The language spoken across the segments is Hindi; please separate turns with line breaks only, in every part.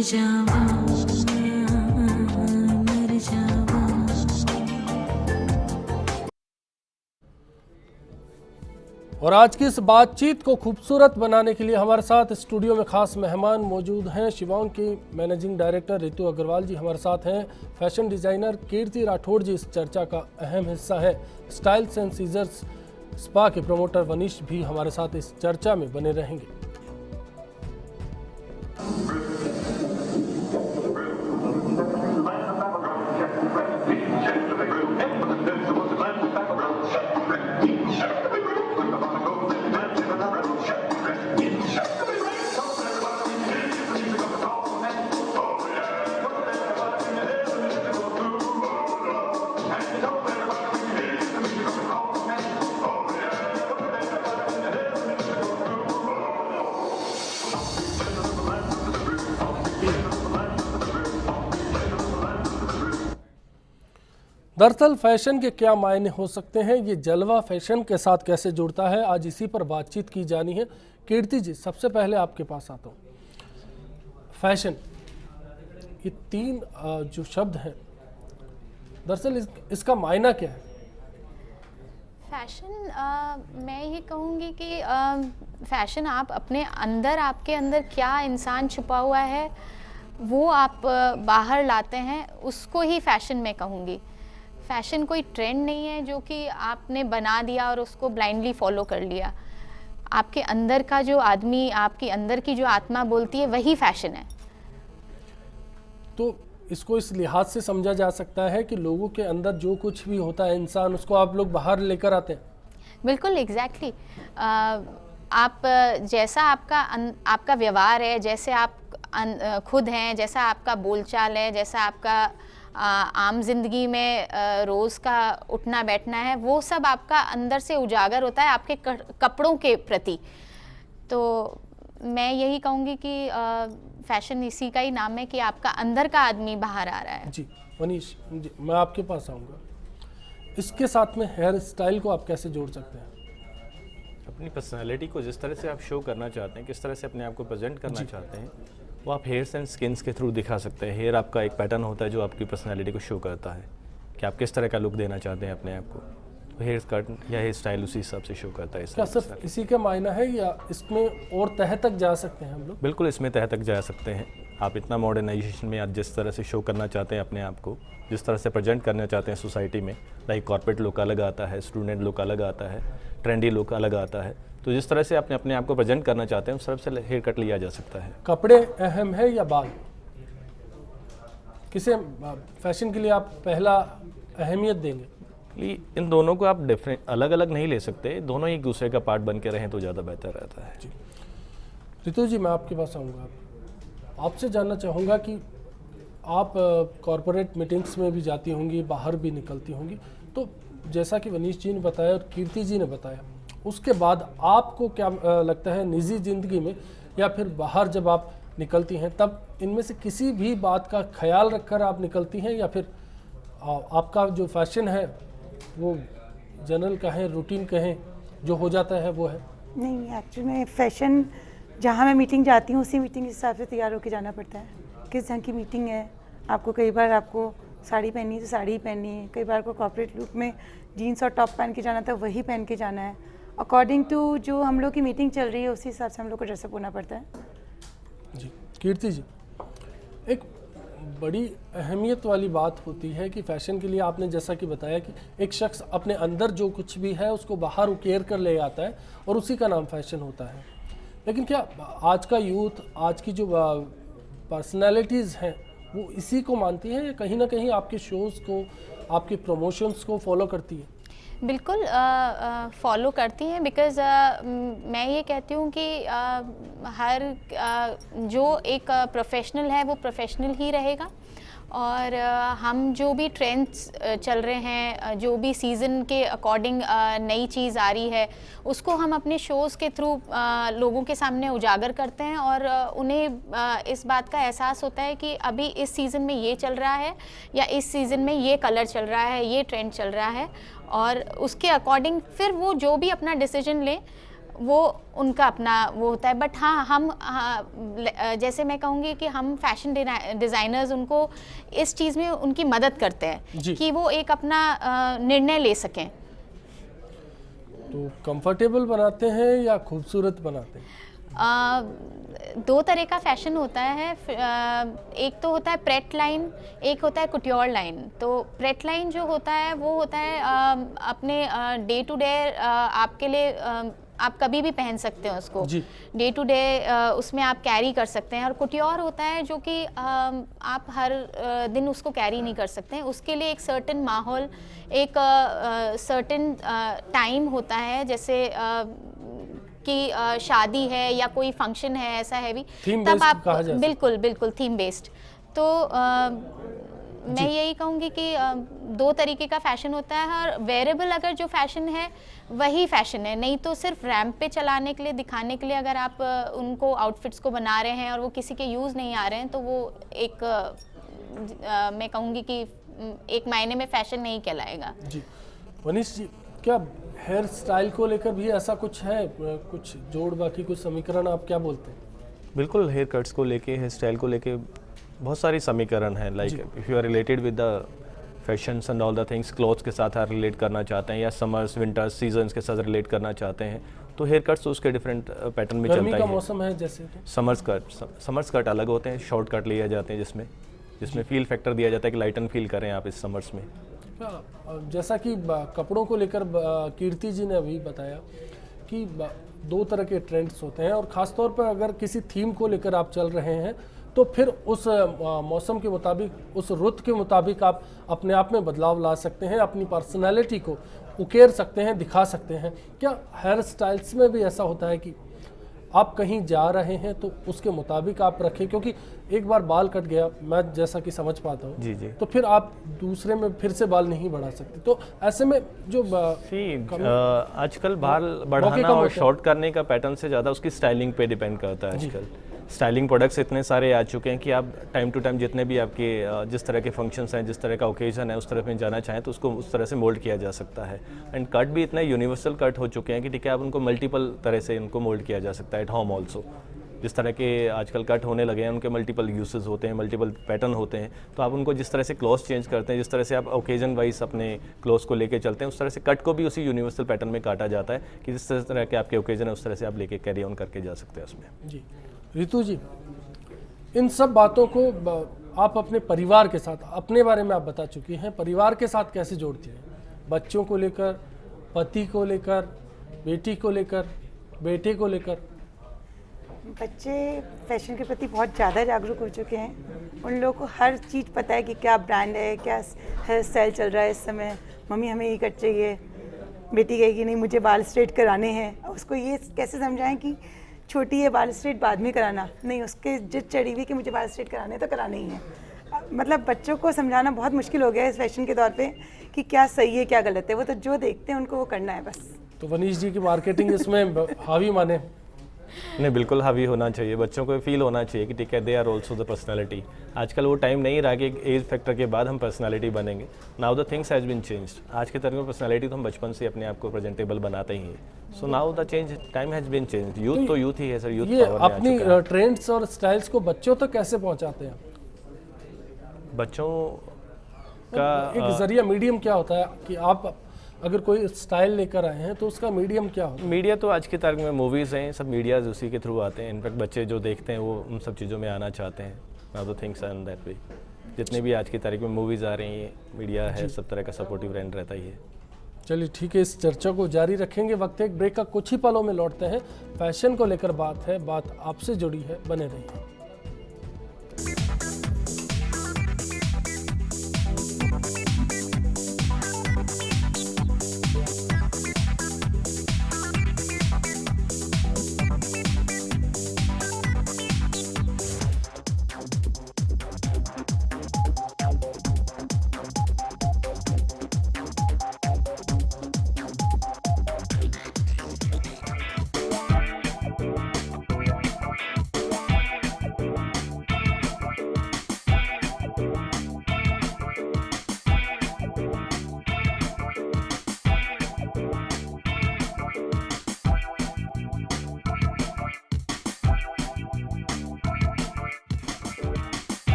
जावा मर जावा।
और आज की इस बातचीत को खूबसूरत बनाने के लिए हमारे साथ स्टूडियो में खास मेहमान मौजूद हैं। शिवांग की मैनेजिंग डायरेक्टर रितु अग्रवाल जी हमारे साथ हैं। फैशन डिज़ाइनर कीर्ति राठौड़ जी इस चर्चा का अहम हिस्सा है। स्टाइल्स एंड सीजर्स स्पा के प्रमोटर वनीश भी हमारे साथ इस चर्चा में बने रहेंगे। दरअसल फैशन के क्या मायने हो सकते हैं, ये जलवा फैशन के साथ कैसे जुड़ता है, आज इसी पर बातचीत की जानी है। कीर्ति जी, सबसे पहले आपके पास आता हूँ। फैशन, ये तीन जो शब्द हैं, दरअसल इसका मायना क्या है?
फैशन मैं ये कहूँगी कि फैशन आप अपने अंदर, आपके अंदर क्या इंसान छुपा हुआ है वो आप बाहर लाते हैं, उसको ही फैशन मैं कहूँगी। फैशन कोई ट्रेंड नहीं है जो कि आपने बना दिया और उसको ब्लाइंडली फॉलो कर लिया। आपके अंदर का जो आदमी, आपकी अंदर की जो आत्मा बोलती है, वही फैशन है।
तो इसको इस लिहाज से समझा जा सकता है कि लोगों के अंदर जो कुछ भी होता है इंसान, उसको आप लोग बाहर लेकर आते हैं।
बिल्कुल एग्जैक्टली आप जैसा आपका व्यवहार है, जैसे आप खुद हैं, जैसा आपका बोलचाल है, जैसा आपका आम जिंदगी में रोज़ का उठना बैठना है, वो सब आपका अंदर से उजागर होता है आपके कपड़ों के प्रति। तो मैं यही कहूँगी कि फैशन इसी का ही नाम है कि आपका अंदर का आदमी बाहर आ रहा है।
जी वनीश जी, मैं आपके पास आऊँगा। इसके साथ में हेयर स्टाइल को आप कैसे जोड़ सकते हैं?
अपनी पर्सनालिटी को जिस तरह से आप शो करना चाहते हैं, किस तरह से अपने आप को प्रेजेंट करना चाहते हैं, वो आप हेयर्स एंड स्किन्स के थ्रू दिखा सकते हैं। हेयर आपका एक पैटर्न होता है जो आपकी पर्सनालिटी को शो करता है कि आप किस तरह का लुक देना चाहते हैं अपने आप को। तो हेयर कट या हेयर स्टाइल उसी हिसाब से शो करता है।
क्या सिर्फ इसी का मायना है या इसमें और तह तक जा सकते हैं हम लोग?
बिल्कुल, इसमें तह तक जा सकते हैं। आप इतना मॉडर्नाइजेशन में आप जिस तरह से शो करना चाहते हैं अपने आप को, जिस तरह से प्रेजेंट करना चाहते हैं सोसाइटी में, लाइक कॉर्पोरेट लुक अलग आता है, स्टूडेंट लुक अलग आता है, ट्रेंडी लुक अलग आता है। तो जिस तरह से आपने अपने आप को प्रेजेंट करना चाहते हैं उस तरफ से हेयर कट लिया जा सकता है।
कपड़े अहम है या बाल? किसे फैशन के लिए आप पहला अहमियत देंगे?
इन दोनों को आप डिफरेंट अलग अलग नहीं ले सकते, दोनों एक दूसरे का पार्ट बन के रहें तो ज़्यादा बेहतर रहता है।
जी रितु जी, मैं आपके पास आऊँगा। आपसे जानना चाहूँगा कि आप कॉरपोरेट मीटिंग्स में भी जाती होंगी, बाहर भी निकलती होंगी, तो जैसा कि वनीश जी ने बताया और कीर्ति जी ने बताया, उसके बाद आपको क्या लगता है निजी ज़िंदगी में या फिर बाहर जब आप निकलती हैं तब इनमें से किसी भी बात का ख्याल रखकर आप निकलती हैं या फिर आपका जो फैशन है वो जनरल कहें, रूटीन कहें, जो हो जाता है वो है?
नहीं, एक्चुअली में फैशन जहाँ मैं मीटिंग जाती हूँ उसी मीटिंग के हिसाब से तैयार होकर जाना पड़ता है। किस ढंग की मीटिंग है, आपको कई बार आपको साड़ी पहननी है तो साड़ी ही पहननी है, कई बार को कॉर्पोरेट लुक में जीन्स और टॉप पहन के जाना था, वही पहन के जाना है। अकॉर्डिंग टू जो हम लोग की मीटिंग चल रही है उसी हिसाब से हम लोग को ड्रेसअप होना पड़ता है।
जी कीर्ति जी, एक बड़ी अहमियत वाली बात होती है कि फैशन के लिए आपने जैसा कि बताया कि एक शख्स अपने अंदर जो कुछ भी है उसको बाहर उकेर कर ले आता है और उसी का नाम फैशन होता है। लेकिन क्या आज का यूथ, आज की जो पर्सनैलिटीज़ हैं वो इसी को मानती हैं या कहीं ना कहीं आपके शोज़ को, आपके प्रमोशंस को फॉलो करती है?
बिल्कुल फॉलो करती हैं, बिकॉज़ मैं ये कहती हूँ कि हर जो एक प्रोफेशनल है वो प्रोफेशनल ही रहेगा और हम जो भी ट्रेंड्स चल रहे हैं, जो भी सीज़न के अकॉर्डिंग नई चीज़ आ रही है, उसको हम अपने शोज़ के थ्रू लोगों के सामने उजागर करते हैं और उन्हें इस बात का एहसास होता है कि अभी इस सीज़न में ये चल रहा है या इस सीज़न में ये कलर चल रहा है, ये ट्रेंड चल रहा है और उसके अकॉर्डिंग फिर वो जो भी अपना डिसीजन लें वो उनका अपना वो होता है। बट हाँ, हम जैसे मैं कहूँगी कि हम फैशन डिज़ाइनर्स उनको इस चीज़ में उनकी मदद करते हैं कि वो एक अपना निर्णय ले सकें।
तो कंफर्टेबल बनाते हैं या खूबसूरत बनाते हैं?
दो तरह का फैशन होता है। एक तो होता है प्रेट लाइन, एक होता है कुट्योर लाइन। तो प्रेट लाइन जो होता है वो होता है अपने डे टू डे आपके लिए आप कभी भी पहन सकते हैं उसको, डे टू डे उसमें आप कैरी कर सकते हैं। और कुट्योर होता है जो कि आप हर दिन उसको कैरी नहीं कर सकते हैं, उसके लिए एक सर्टेन माहौल, एक सर्टेन टाइम होता है, जैसे कि शादी है या कोई फंक्शन है ऐसा हैवी, तब आप बिल्कुल बिल्कुल थीम बेस्ड। तो मैं यही कहूँगी कि दो तरीके का फैशन होता है। और वेरेबल अगर जो फैशन है वही फैशन है, नहीं तो सिर्फ रैंप पे चलाने के लिए, दिखाने के लिए अगर आप उनको आउटफिट्स को बना रहे हैं और वो किसी के यूज़ नहीं आ रहे हैं, तो वो एक मैं कहूँगी कि एक मायने में फैशन नहीं कहलाएगा।
जी वनीश जी, क्या हेयर स्टाइल को लेकर भी ऐसा कुछ है, कुछ जोड़ बाकी कुछ समीकरण, आप क्या बोलते हैं?
बिल्कुल, हेयर कट्स को लेके, हेयर स्टाइल को लेके बहुत सारी समीकरण हैं। Like if you are related with the fashions and all the things, clothes के साथ आप रिलेट करना चाहते हैं या समर्स विंटर्स सीजन्स के साथ रिलेट करना चाहते हैं, तो हेयर कट्स तो उसके डिफरेंट पैटर्न में चलता है।
गर्मी का मौसम है जैसे
समर्स कट अलग होते हैं, शॉर्ट कट लिए जाते हैं जिसमें फील फैक्टर दिया जाता है कि लाइटन फील करें आप इस समर्स में।
जैसा कि कपड़ों को लेकर कीर्ति जी ने अभी बताया कि दो तरह के ट्रेंड्स होते हैं, और ख़ासतौर पर अगर किसी थीम को लेकर आप चल रहे हैं तो फिर उस मौसम के मुताबिक, उस रुत के मुताबिक आप अपने आप में बदलाव ला सकते हैं, अपनी पर्सनैलिटी को उकेर सकते हैं, दिखा सकते हैं। क्या हेयर स्टाइल्स में भी ऐसा होता है कि आप कहीं जा रहे हैं तो उसके मुताबिक आप रखें, क्योंकि एक बार बाल कट गया, मैं जैसा कि समझ पाता हूँ
जी जी,
तो फिर आप दूसरे में फिर से बाल नहीं बढ़ा सकते, तो ऐसे में जो
आजकल बाल बढ़ाना और शॉर्ट करने का पैटर्न से ज़्यादा उसकी स्टाइलिंग पे डिपेंड करता है। आजकल स्टाइलिंग प्रोडक्ट्स इतने सारे आ चुके हैं कि आप टाइम टू टाइम जितने भी आपके जिस तरह के फंक्शंस हैं, जिस तरह का ओकेजन है, उस तरफ में जाना चाहें तो उसको उस तरह से मोल्ड किया जा सकता है। एंड कट भी इतने यूनिवर्सल कट हो चुके हैं कि ठीक है, आप उनको मल्टीपल तरह से उनको मोल्ड किया जा सकता है एट होम ऑल्सो। जिस तरह के आजकल कट होने लगे हैं उनके मल्टीपल यूसेस होते हैं, मल्टीपल पैटर्न होते हैं, तो आप उनको जिस तरह से क्लोथ चेंज करते हैं, जिस तरह से आप ओकेजन वाइज अपने क्लोथ्स को लेके चलते हैं, उस तरह से कट को भी उसी यूनिवर्सल पैटर्न में काटा जाता है कि जिस तरह के आपके ओकेजन है उस तरह से आप लेके कैरी ऑन करके जा सकते हैं उसमें।
जी रितु जी, इन सब बातों को आप अपने परिवार के साथ, अपने बारे में आप बता चुकी हैं, परिवार के साथ कैसे जोड़ती हैं? बच्चों को लेकर, पति को लेकर, बेटी को लेकर, बेटे को लेकर?
बच्चे फैशन के प्रति बहुत ज़्यादा जागरूक हो चुके हैं। उन लोगों को हर चीज़ पता है कि क्या ब्रांड है, क्या हेयर स्टाइल चल रहा है इस समय। मम्मी हमें ये कट चाहिए, बेटी कहेगी नहीं मुझे बाल स्ट्रेट कराने हैं। उसको ये कैसे समझाएं कि छोटी है, बाल स्ट्रेट बाद में कराना, नहीं उसके जिद चढ़ी हुई कि मुझे बाल स्ट्रेट कराने तो कराने ही है। मतलब बच्चों को समझाना बहुत मुश्किल हो गया है इस फैशन के दौर पे कि क्या सही है क्या गलत है। वो तो जो देखते हैं उनको वो करना है बस।
तो वनीश जी की मार्केटिंग इसमें हावी माने?
नहीं, बिल्कुल हावी होना चाहिए। बच्चों को फील होना चाहिए कि ठीक है, they are also the personality. आजकल वो टाइम नहीं रहा कि एज फैक्टर के बाद हम पर्सनैलिटी बनेंगे। Now the things has been changed. आज के तरह में पर्सनैलिटी तो हम बचपन से अपने आप को प्रेजेंटेबल बनाते ही हैं। So now the change time has been changed. Youth तो यूथ ही है सर, यूथ
ये अपनी ट्रेंड्स और स्टाइल्स को बच्चों तक कैसे पहुंचाते हैं?
बच्चों का
एक जरिया, मीडियम क्या होता है कि आप अगर कोई स्टाइल लेकर आए हैं तो उसका मीडियम क्या होता है?
मीडिया तो आज के तारीख में मूवीज़ हैं, सब मीडियाज उसी के थ्रू आते हैं। इनफैक्ट बच्चे जो देखते हैं वो उन सब चीज़ों में आना चाहते हैं। Now the things are in that way. जितने भी आज की तारीख में मूवीज़ आ रही हैं, मीडिया है, सब तरह का सपोर्टिव रेंट रहता ही है।
चलिए ठीक है, इस चर्चा को जारी रखेंगे। वक्त एक ब्रेक का, कुछ ही पलों में लौटते हैं। फैशन को लेकर बात है, बात आपसे जुड़ी है, बने रहिए।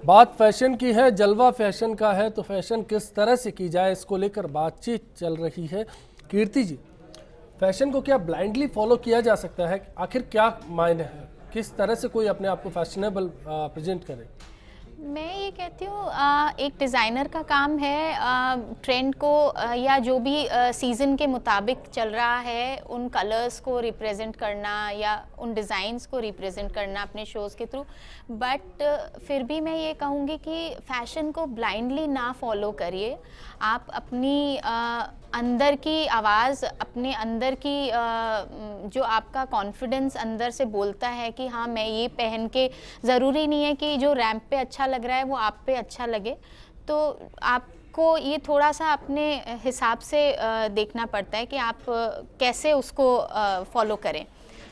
बात फैशन की है, जलवा फैशन का है, तो फैशन किस तरह से की जाए, इसको लेकर बातचीत चल रही है। कीर्ति जी, फैशन को क्या ब्लाइंडली फॉलो किया जा सकता है? आखिर क्या मायने है, किस तरह से कोई अपने आप को फैशनेबल प्रेजेंट करे?
मैं ये कहती हूँ एक डिज़ाइनर का काम है ट्रेंड को या जो भी सीज़न के मुताबिक चल रहा है उन कलर्स को रिप्रेजेंट करना या उन डिज़ाइंस को रिप्रेजेंट करना अपने शोज़ के थ्रू। बट फिर भी मैं ये कहूँगी कि फ़ैशन को ब्लाइंडली ना फॉलो करिए। आप अपनी अंदर की आवाज़, अपने अंदर की जो आपका कॉन्फिडेंस अंदर से बोलता है कि हाँ मैं ये पहन के, ज़रूरी नहीं है कि जो रैंप पे अच्छा लग रहा है वो आप पे अच्छा लगे, तो आपको ये थोड़ा सा अपने हिसाब से देखना पड़ता है कि आप कैसे उसको फॉलो करें।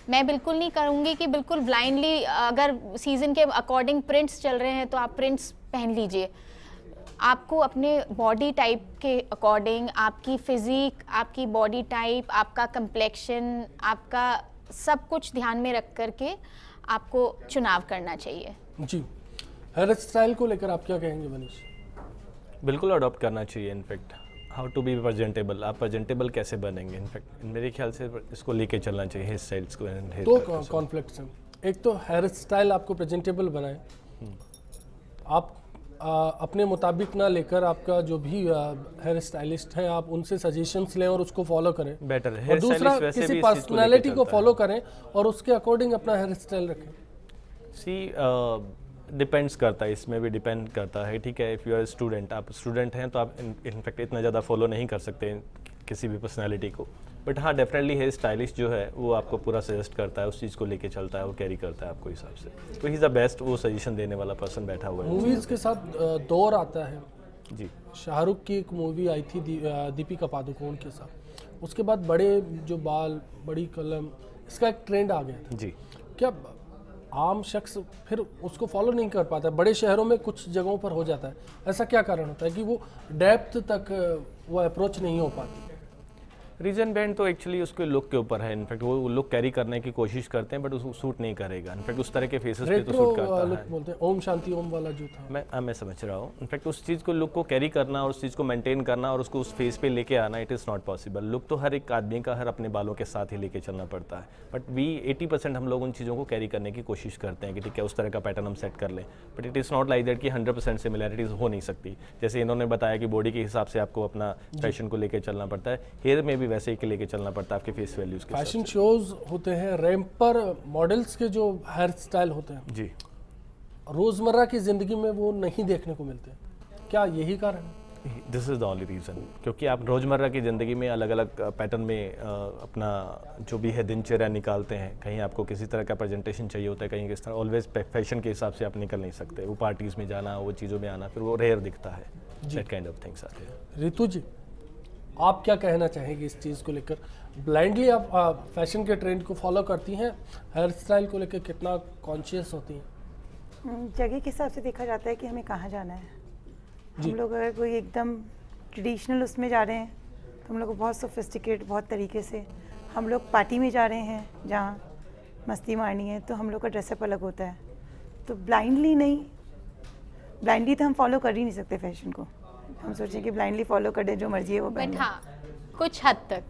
मैं बिल्कुल नहीं करूँगी कि बिल्कुल ब्लाइंडली अगर सीज़न के अकॉर्डिंग प्रिंट्स चल रहे हैं तो आप प्रिंट्स पहन लीजिए। आपको अपने बॉडी टाइप के अकॉर्डिंग, आपकी फिज़िक, आपकी बॉडी टाइप, आपका कंप्लेक्शन, आपका सब कुछ ध्यान में रख कर के आपको चुनाव करना चाहिए।
जी, हेयर स्टाइल को लेकर आप क्या कहेंगे मनीष?
बिल्कुल अडॉप्ट करना चाहिए। In fact how to be presentable, आप प्रेजेंटेबल कैसे बनेंगे, इनफैक्ट मेरे ख्याल से इसको लेके चलना चाहिए हेयर स्टाइल्स को।
तो कॉन्फ्लिक्ट्स हैं, एक तो हेयर स्टाइल आपको प्रेजेंटेबल बनाए, आप अपने मुताबिक ना लेकर आपका जो भी हेयर स्टाइलिस्ट है आप उनसे सजेशंस लें और उसको फॉलो करें।
बेटर है।
और दूसरा किसी पर्सनालिटी को फॉलो करें और उसके अकॉर्डिंग अपना हेयर स्टाइल रखें।
डिपेंड्स करता है, इसमें भी डिपेंड करता है। ठीक है, इफ़ यू आर स्टूडेंट, आप स्टूडेंट हैं तो आप इनफैक्ट इतना ज़्यादा फॉलो नहीं कर सकते किसी भी पर्सनालिटी को। बट हाँ, डेफिनेटली हेयर स्टाइलिस्ट जो है वो आपको पूरा सजेस्ट करता है, उस चीज़ को लेके चलता है, वो कैरी करता है आपको हिसाब से। तो ही इज़ द बेस्ट, वो सजेशन देने वाला पर्सन बैठा हुआ है।
मूवीज़ के साथ दौर आता है
जी।
शाहरुख की एक मूवी आई थी दीपिका पादुकोण के साथ, उसके बाद बड़े जो बाल, बड़ी कलम, इसका एक ट्रेंड आ गया था।
जी।
क्या आम शख्स फिर उसको फॉलो नहीं कर पाता है? बड़े शहरों में कुछ जगहों पर हो जाता है, ऐसा क्या कारण होता है कि वो डेप्थ तक वो अप्रोच नहीं हो पाती?
रीजन बैंड तो एक्चुअली उसके लुक के ऊपर है। इनफैक्ट वो लुक कैरी करने की कोशिश करते हैं बट उसको सूट नहीं करेगा। इनफैक्ट उस तरह के फेसेस पे तो सूट करता
लुक
है।
बोलते हैं, ओम शांति ओम वाला जो था।
मैं समझ रहा हूँ। इनफैक्ट उस चीज़ को, लुक को कैरी करना और उस चीज़ को मेंटेन करना और उसको उस फेस पे लेके आना, it is not possible. Look तो हर एक आदमी का हर अपने बालों के साथ ही लेके चलना पड़ता है। बट 80% हम लोग उन चीज़ों को कैरी करने की कोशिश करते हैं कि ठीक है उस तरह का पैटर्न हम सेट कर लें। But it is not like that कि 100% सिमिलैरिटीज़ हो नहीं सकती। जैसे इन्होंने बताया कि बॉडी के हिसाब से आपको अपना फैशन को लेकर चलना पड़ता है, हेयर में भी वैसे ही लेके चलना पड़ता है आपके फेस वैल्यूज के।
फैशन शोज होते हैं, रैंप पर मॉडल्स के जो हेयर स्टाइल होते हैं
जी,
रोजमर्रा की जिंदगी में वो नहीं देखने को मिलते, क्या यही कारण है?
This is the only reason. क्योंकि आप रोज़मर्रा की ज़िंदगी में अलग अलग पैटर्न में अपना जो भी है दिनचर्या निकालते हैं। कहीं आपको किसी तरह का प्रेजेंटेशन चाहिए होता है, कहीं किस तरह, ऑलवेज फैशन के हिसाब से आप निकल नहीं सकते। वो पार्टीज़ में जाना, वो चीज़ों में आना, फिर वो रेयर दिखता है। दैट काइंड ऑफ थिंग्स आते हैं।
रितु जी, आप क्या कहना चाहेंगे इस चीज़ को लेकर? ब्लाइंडली आप फैशन के ट्रेंड को फॉलो करती हैं, हेयर स्टाइल को लेकर कितना कॉन्शियस होती हैं?
जगह के हिसाब से देखा जाता है कि हमें कहाँ जाना है।
जी।
हम लोग अगर कोई एकदम ट्रेडिशनल उसमें जा रहे हैं तो हम लोग को बहुत सोफिस्टिकेट, बहुत तरीके से, हम लोग पार्टी में जा रहे हैं जहाँ मस्ती मारनी है तो हम लोग का ड्रेसअप अलग होता है। तो ब्लाइंडली नहीं, ब्लाइंडली तो हम फॉलो कर ही नहीं सकते फैशन को। हम सोचें कि ब्लाइंडली फॉलो कर दें, जो मर्जी है वो
बट
पहने।
हाँ, कुछ हद तक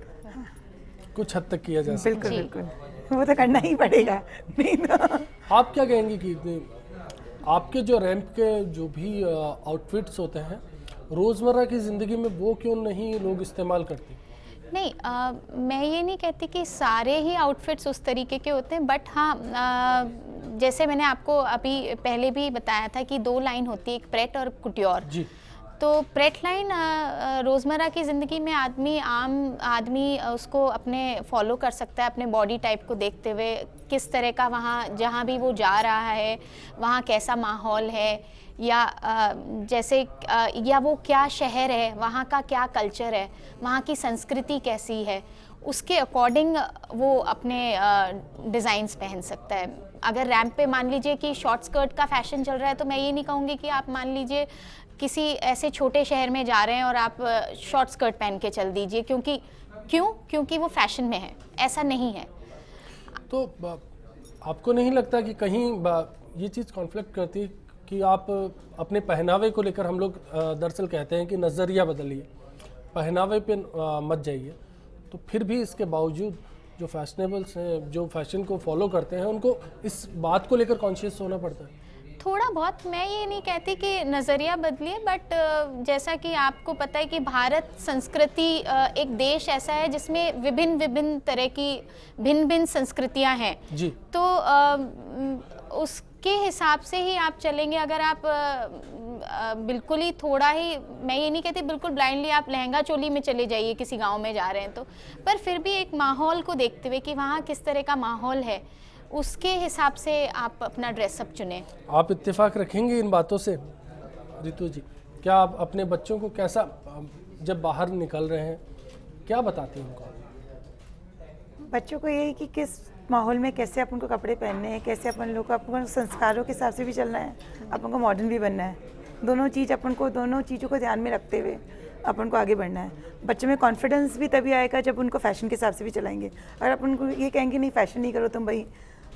कुछ हद तक किया जा सकता
बिल्कुल
जी।
बिल्कुल, वो तो करना ही पड़ेगा। नहीं तो
है। आप क्या कहेंगी कि आपके जो रैंप के जो भी आउटफिट्स होते हैं रोज़मर्रा की ज़िंदगी में वो क्यों नहीं लोग इस्तेमाल करते?
नहीं, मैं ये नहीं कहती कि सारे ही आउटफिट्स उस तरीके के होते हैं। बट हाँ, जैसे मैंने आपको अभी पहले भी बताया था कि 2 लाइन होती है, एक प्रेट और कुट्योर।
जी।
तो प्रेट लाइन रोज़मर्रा की ज़िंदगी में आम आदमी उसको अपने फॉलो कर सकता है, अपने बॉडी टाइप को देखते हुए, किस तरह का वहाँ जहाँ भी वो जा रहा है वहाँ कैसा माहौल है, या जैसे या वो क्या शहर है, वहाँ का क्या कल्चर है, वहाँ की संस्कृति कैसी है, उसके अकॉर्डिंग वो अपने डिज़ाइंस पहन सकता है। अगर रैंप पे मान लीजिए कि शॉर्ट स्कर्ट का फैशन चल रहा है तो मैं ये नहीं कहूँगी कि आप मान लीजिए किसी ऐसे छोटे शहर में जा रहे हैं और आप शॉर्ट स्कर्ट पहन के चल दीजिए, क्योंकि वो फैशन में है, ऐसा नहीं है।
तो आपको नहीं लगता कि कहीं ये चीज़ कॉन्फ्लिक्ट करती है कि आप अपने पहनावे को लेकर हम लोग दरअसल कहते हैं कि नज़रिया बदलिए, पहनावे पे मत जाइए, तो फिर भी इसके बावजूद जो फैशनेबल्स हैं, जो फैशन को फॉलो करते हैं, उनको इस बात को लेकर कॉन्शियस होना पड़ता है।
थोड़ा बहुत, मैं ये नहीं कहती कि नज़रिया बदलिए, बट जैसा कि आपको पता है कि भारत संस्कृति एक देश ऐसा है जिसमें विभिन्न विभिन्न तरह की भिन्न भिन्न संस्कृतियां हैं
जी।
तो उसके हिसाब से ही आप चलेंगे। अगर आप बिल्कुल ही थोड़ा ही, मैं ये नहीं कहती बिल्कुल ब्लाइंडली आप लहंगा चोली में चले जाइए किसी गांव में जा रहे हैं तो, पर फिर भी एक माहौल को देखते हुए कि वहाँ किस तरह का माहौल है, उसके हिसाब से आप अपना ड्रेसअप चुनें।
आप इत्तेफाक रखेंगे इन बातों से रितु जी? क्या आप अपने बच्चों को कैसा, जब बाहर निकल रहे हैं, क्या बताती हैं उनको?
बच्चों को यही कि किस माहौल में कैसे अपन को कपड़े पहनने हैं, कैसे अपन लोग को, अपन को संस्कारों के हिसाब से भी चलना है, अपन को मॉडर्न भी बनना है। दोनों चीज़ों को ध्यान में रखते हुए अपन को आगे बढ़ना है। बच्चों में कॉन्फिडेंस भी तभी आएगा जब उनको फैशन के हिसाब से भी चलाएंगे। अगर अपन उनको ये कहेंगे नहीं फैशन नहीं करो तुम भाई,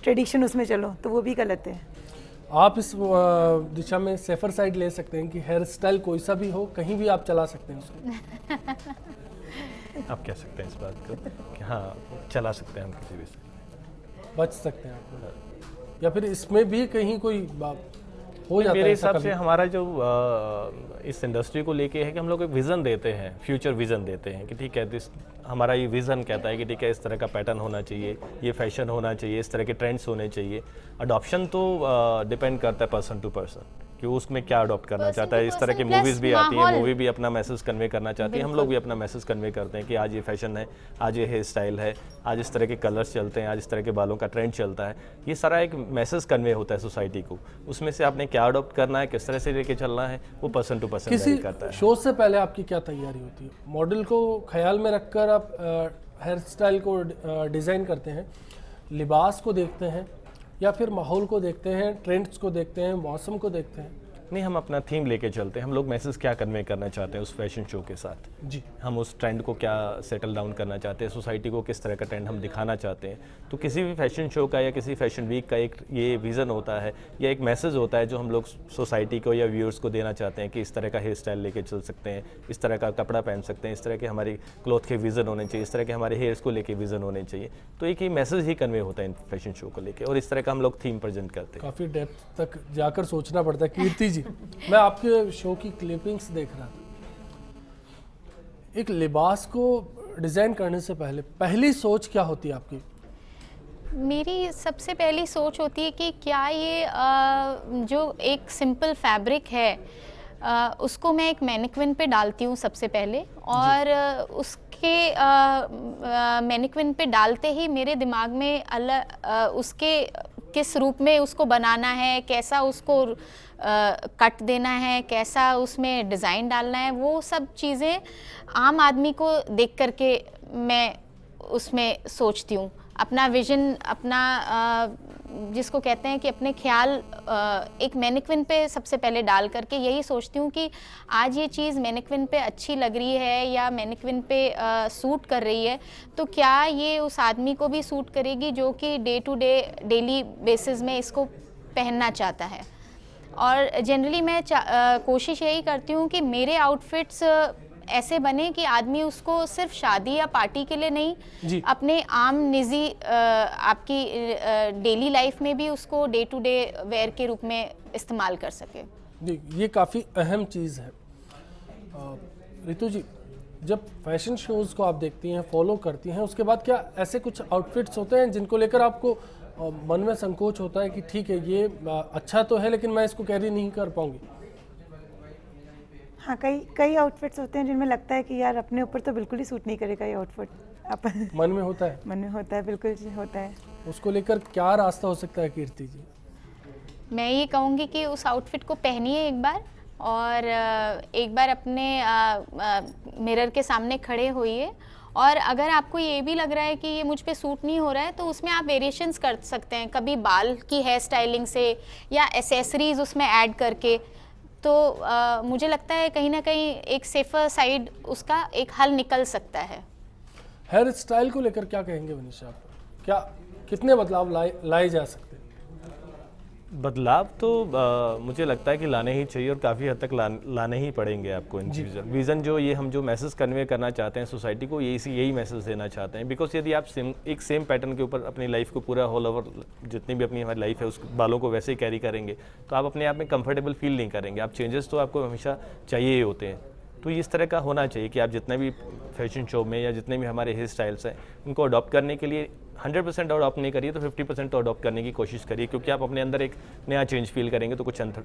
ट्रेडिशन उसमें चलो, तो वो भी गलत है।
आप इस दिशा में सेफर साइड ले सकते हैं कि हेयर स्टाइल कोई सा भी हो, कहीं भी आप चला सकते हैं उसको।
आप कह सकते हैं इस बात को कि हाँ, चला सकते हैं हम किसी भी से,
बच सकते हैं आप, या फिर इसमें भी कहीं कोई हो जाता है?
मेरे हिसाब से हमारा जो इस इंडस्ट्री को लेके है कि हम लोग एक विज़न देते हैं, फ्यूचर विज़न देते हैं कि ठीक है, हमारा ये विज़न कहता है कि ठीक है, इस तरह का पैटर्न होना चाहिए, ये फैशन होना चाहिए, इस तरह के ट्रेंड्स होने चाहिए। अडॉप्शन तो डिपेंड करता है पर्सन टू पर्सन कि उसमें क्या अडॉप्ट करना चाहता है। इस तरह की मूवीज़ भी आती हैं, मूवी भी अपना मैसेज कन्वे करना चाहती है, हम लोग भी अपना मैसेज कन्वे करते हैं कि आज ये फैशन है, आज ये हेयर स्टाइल है, आज इस तरह के कलर्स चलते हैं, आज इस तरह के बालों का ट्रेंड चलता है। ये सारा एक मैसेज कन्वे होता है सोसाइटी को। उसमें से आपने क्या अडॉप्ट करना है, किस तरह से लेके चलना है, वो पर्सन टू पर्सन
किसी
करता है।
शो से पहले आपकी क्या तैयारी होती है? मॉडल को ख्याल में रखकर आप हेयर स्टाइल को डिज़ाइन करते हैं, लिबास को देखते हैं, या फिर माहौल को देखते हैं, ट्रेंड्स को देखते हैं, मौसम को देखते हैं?
नहीं, हम अपना थीम लेके चलते हैं। हम लोग मैसेज क्या कन्वे करना चाहते हैं उस फैशन शो के साथ
जी।
हम उस ट्रेंड को क्या सेटल डाउन करना चाहते हैं, सोसाइटी को किस तरह का ट्रेंड हम दिखाना चाहते हैं। तो किसी भी फैशन शो का या किसी फैशन वीक का एक ये विज़न होता है या एक मैसेज होता है जो हम लोग सोसाइटी को या व्यूअर्स को देना चाहते हैं कि इस तरह का हेयर स्टाइल लेके चल सकते हैं, इस तरह का कपड़ा पहन सकते हैं, इस तरह के हमारी क्लॉथ के विज़न होने चाहिए, इस तरह के हमारे हेयर्स को लेके विज़न होने चाहिए। तो एक ही मैसेज ही कन्वे होता है इन फैशन शो को लेके, और इस तरह का हम लोग थीम प्रेजेंट करते हैं।
काफ़ी डेप्थ तक जाकर सोचना पड़ता है। कीर्ति जी, मैं आपके शो की क्लिपिंग्स देख रहा था, एक लिबास को डिज़ाइन करने से पहले पहली सोच क्या होती है आपकी?
मेरी सबसे पहली सोच होती है कि क्या ये जो एक सिंपल फैब्रिक है उसको मैं एक मैनिक्विन पे डालती हूँ सबसे पहले, और उसके मैनिक्विन पे डालते ही मेरे दिमाग में उसके किस रूप में उसको बनाना है, कैसा उसको कट देना है, कैसा उसमें डिज़ाइन डालना है, वो सब चीज़ें आम आदमी को देख करके मैं उसमें सोचती हूँ। अपना विजन, अपना जिसको कहते हैं कि अपने ख्याल एक मैनिक्विन पे सबसे पहले डाल करके यही सोचती हूँ कि आज ये चीज़ मैनिक्विन पे अच्छी लग रही है या मैनिक्विन पे सूट कर रही है, तो क्या ये उस आदमी को भी सूट करेगी जो कि day to day daily basis में इसको पहनना चाहता है। और जनरली मैं कोशिश यही करती हूँ कि मेरे आउटफिट्स ऐसे बने कि आदमी उसको सिर्फ शादी या पार्टी के लिए नहीं, अपने आम निजी आपकी डेली लाइफ में भी उसको डे टू डे वेयर के रूप में इस्तेमाल कर सके।
जी, ये काफ़ी अहम चीज़ है। रितु जी, जब फैशन शोज़ को आप देखती हैं, फॉलो करती हैं, उसके बाद क्या ऐसे कुछ आउटफिट्स होते हैं जिनको लेकर आपको मन में संकोच होता है कि ठीक है, ये अच्छा तो है लेकिन मैं इसको कैरी नहीं कर पाऊंगी?
हाँ, कई आउटफिट्स होते हैं जिनमें लगता है कि यार अपने ऊपर तो बिल्कुल ही सूट नहीं करेगा ये आउटफिट।
मन में होता है?
मन में होता है, बिल्कुल होता है।
उसको लेकर क्या रास्ता हो सकता है कीर्ति जी?
मैं ये कहूँगी कि उस आउटफिट को पहनिए एक बार, और एक बार अपने मिरर के सामने खड़े होइए, और अगर आपको ये भी लग रहा है कि ये मुझ पे सूट नहीं हो रहा है तो उसमें आप वेरिएशंस कर सकते हैं, कभी बाल की हेयर स्टाइलिंग से या एसेसरीज उसमें ऐड करके। तो मुझे लगता है कहीं ना कहीं एक सेफर साइड उसका एक हल निकल सकता है।
हेयर स्टाइल को लेकर क्या कहेंगे वनीशा आप? क्या कितने बदलाव लाए जा सकते हैं?
बदलाव तो मुझे लगता है कि लाने ही चाहिए और काफ़ी हद तक लाने ही पड़ेंगे आपको इन चीज़ों। विज़न जो ये हम जो मैसेज कन्वे करना चाहते हैं सोसाइटी को, यही मैसेज देना चाहते हैं। बिकॉज यदि आप एक सेम पैटर्न के ऊपर अपनी लाइफ को पूरा ऑल ओवर जितनी भी अपनी हमारी लाइफ है उस बालों को वैसे ही कैरी करेंगे तो आप अपने आप में कंफर्टेबल फील नहीं करेंगे। आप चेंजेस तो आपको हमेशा चाहिए ही होते हैं। तो इस तरह का होना चाहिए कि आप जितने भी फैशन शो में या जितने भी हमारे हेयर स्टाइल्स हैं उनको अडॉप्ट करने के लिए 100% अडॉप्ट नहीं करिए तो 50% तो अडॉप्ट करने की कोशिश करिए, क्योंकि आप अपने अंदर एक नया चेंज फील करेंगे तो कुछ अंतर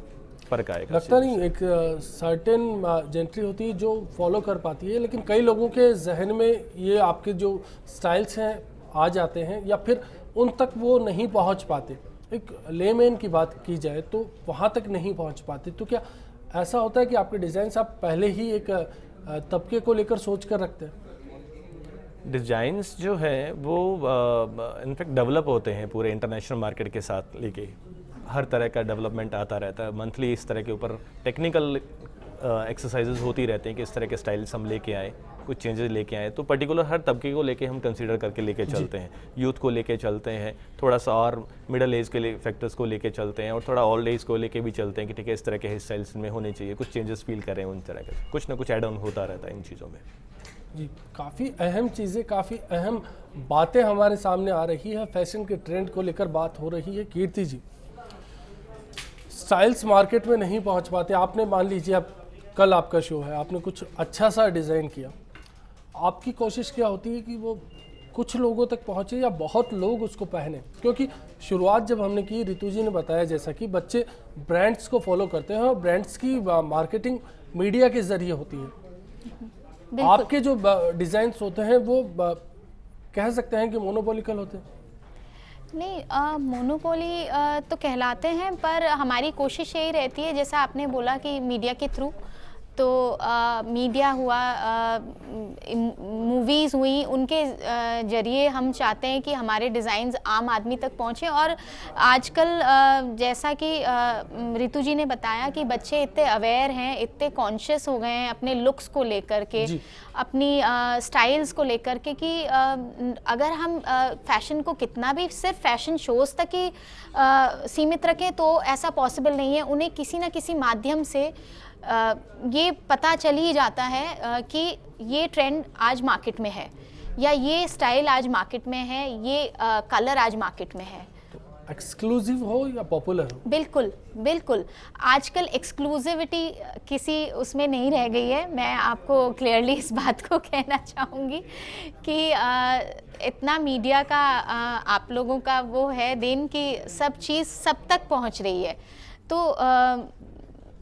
फर्क आएगा।
लगता नहीं एक सर्टेन जेंट्री होती है जो फॉलो कर पाती है, लेकिन कई लोगों के जहन में ये आपके जो स्टाइल्स हैं आ जाते हैं या फिर उन तक वो नहीं पहुंच पाते। एक लेमैन की बात की जाए तो वहाँ तक नहीं पहुँच पाते। तो क्या ऐसा होता है कि आपके डिज़ाइंस आप पहले ही एक तबके को लेकर सोच कर रखते हैं?
डिज़ाइंस जो है वो इनफैक्ट डेवलप होते हैं पूरे इंटरनेशनल मार्केट के साथ लेके। हर तरह का डेवलपमेंट आता रहता है मंथली। इस तरह के ऊपर टेक्निकल एक्सरसाइजेज होती रहते हैं कि इस तरह के स्टाइल्स हम लेके आए, कुछ चेंजेस लेके आए। तो पर्टिकुलर हर तबके को लेके हम कंसीडर करके लेके चलते हैं। यूथ को लेके चलते हैं, थोड़ा सा और मिडिल एज के लिए फैक्टर्स को लेके चलते हैं, और थोड़ा ओल्ड एज को लेके भी चलते हैं कि ठीक है इस तरह के हेयर स्टाइल्स में होने चाहिए, कुछ चेंजेस फील करें उन तरह के। कुछ ना कुछ ऐड ऑन होता रहता है इन चीज़ों में।
जी, काफ़ी अहम चीज़ें, काफ़ी अहम बातें हमारे सामने आ रही है। फैशन के ट्रेंड को लेकर बात हो रही है। कीर्ति जी, स्टाइल्स मार्केट में नहीं पहुंच पाते। आपने मान लीजिए अब कल आपका शो है, आपने कुछ अच्छा सा डिज़ाइन किया, आपकी कोशिश क्या होती है कि वो कुछ लोगों तक पहुंचे या बहुत लोग उसको पहने? क्योंकि शुरुआत जब हमने की, रितु जी ने बताया जैसा कि बच्चे ब्रांड्स को फॉलो करते हैं और ब्रांड्स की मार्केटिंग मीडिया के ज़रिए होती है। आपके जो डिज़ाइंस होते हैं वो कह सकते हैं कि मोनोपोलिकल होते हैं?
नहीं, मोनोपोली तो कहलाते हैं, पर हमारी कोशिश यही रहती है जैसा आपने बोला कि मीडिया के थ्रू, तो मीडिया हुआ, मूवीज़ हुई, उनके ज़रिए हम चाहते हैं कि हमारे डिज़ाइंस आम आदमी तक पहुँचें। और आजकल जैसा कि रितु जी ने बताया कि बच्चे इतने अवेयर हैं, इतने कॉन्शियस हो गए हैं अपने लुक्स को लेकर के, अपनी स्टाइल्स को लेकर के, कि अगर हम फैशन को कितना भी सिर्फ फैशन शोज़ तक ही सीमित रखें तो ऐसा पॉसिबल नहीं है। उन्हें किसी न किसी माध्यम से ये पता चल ही जाता है कि ये ट्रेंड आज मार्केट में है, या ये स्टाइल आज मार्केट में है, ये कलर आज मार्केट में है।
एक्सक्लूसिव हो या पॉपुलर हो?
बिल्कुल बिल्कुल। आजकल एक्सक्लूसिविटी किसी उसमें नहीं रह गई है। मैं आपको क्लियरली इस बात को कहना चाहूँगी कि इतना मीडिया का आप लोगों का वो है देन कि सब चीज़ सब तक पहुँच रही है। तो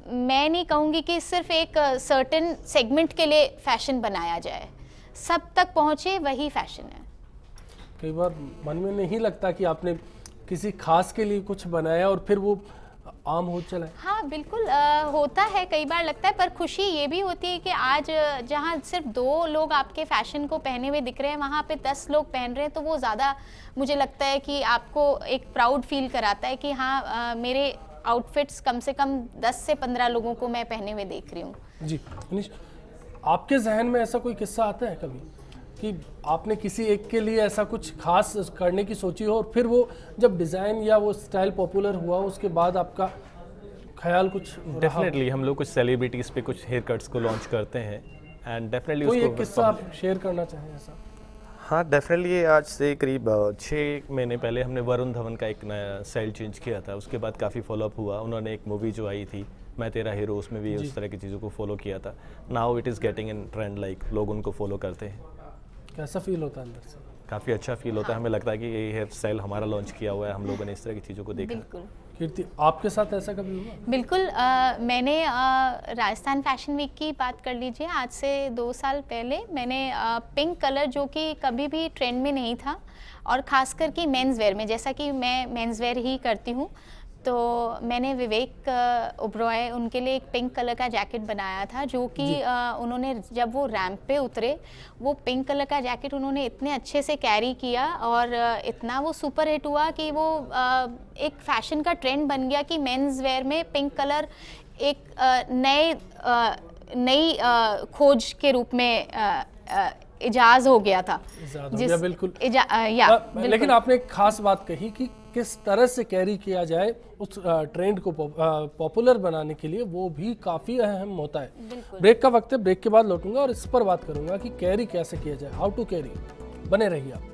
मैं नहीं कहूँगी कि सिर्फ एक सर्टेन सेगमेंट के लिए फ़ैशन बनाया जाए, सब तक पहुँचे वही फ़ैशन है।
कई बार मन में नहीं लगता कि आपने किसी खास के लिए कुछ बनाया और फिर वो आम हो चला है?
हाँ बिल्कुल, होता है, कई बार लगता है, पर खुशी ये भी होती है कि आज जहाँ सिर्फ 2 लोग आपके फ़ैशन को पहने हुए दिख रहे हैं, वहाँ पे 10 लोग पहन रहे हैं, तो वो ज़्यादा मुझे लगता है कि आपको एक प्राउड फील कराता है कि हाँ, मेरे आउटफिट्स कम से कम 10 से 15 लोगों को मैं पहने हुए देख रही हूँ। जी
मनीष, आपके जहन में ऐसा कोई किस्सा आता है कभी कि आपने किसी एक के लिए ऐसा कुछ खास करने की सोची हो और फिर वो जब डिज़ाइन या वो स्टाइल पॉपुलर हुआ उसके बाद आपका ख्याल कुछ?
डेफिनेटली हम लोग कुछ सेलिब्रिटीज़ पे कुछ हेयर कट्स को लॉन्च करते हैं एंड डेफिनेटली
कोई एक किस्सा आप शेयर करना चाहें ऐसा?
हाँ डेफिनेटली, आज से करीब 6 महीने पहले हमने वरुण धवन का एक नया स्टाइल चेंज किया था। उसके बाद काफ़ी फॉलोअप हुआ। उन्होंने एक मूवी जो आई थी मैं तेरा हीरो, उसमें भी उस तरह की चीज़ों को फॉलो किया था। Now it is getting in trend, like लोग उनको फॉलो करते हैं।
कैसा फील होता है अंदर से?
काफ़ी अच्छा फील होता है। हमें लगता है कि ये हेयर स्टाइल हमारा लॉन्च किया हुआ है, हम लोगों ने इस तरह की चीज़ों को देखा।
बिल्कुल।
कीर्ति, आपके साथ ऐसा कभी हुआ?
बिल्कुल, मैंने राजस्थान फैशन वीक की बात कर लीजिए, आज से 2 साल पहले मैंने पिंक कलर, जो कि कभी भी ट्रेंड में नहीं था, और ख़ास करके मेंस वेयर में, जैसा कि मैं मेंस वेयर ही करती हूँ, तो मैंने विवेक ओबरॉय उनके लिए एक पिंक कलर का जैकेट बनाया था, जो कि उन्होंने जब वो रैंप पे उतरे, वो पिंक कलर का जैकेट उन्होंने इतने अच्छे से कैरी किया और इतना वो सुपर हिट हुआ कि वो एक फैशन का ट्रेंड बन गया कि मेंस वेयर में पिंक कलर एक नई खोज के रूप में इजाज हो गया था।
बिल्कुल।
बिल्कुल।
लेकिन आपने एक खास बात कही कि किस तरह से कैरी किया जाए उस ट्रेंड को पॉपुलर बनाने के लिए, वो भी काफ़ी अहम होता है। ब्रेक का वक्त है, ब्रेक के बाद लौटूंगा और इस पर बात करूंगा कि कैरी कैसे किया जाए, हाउ टू कैरी। बने रहिए आप।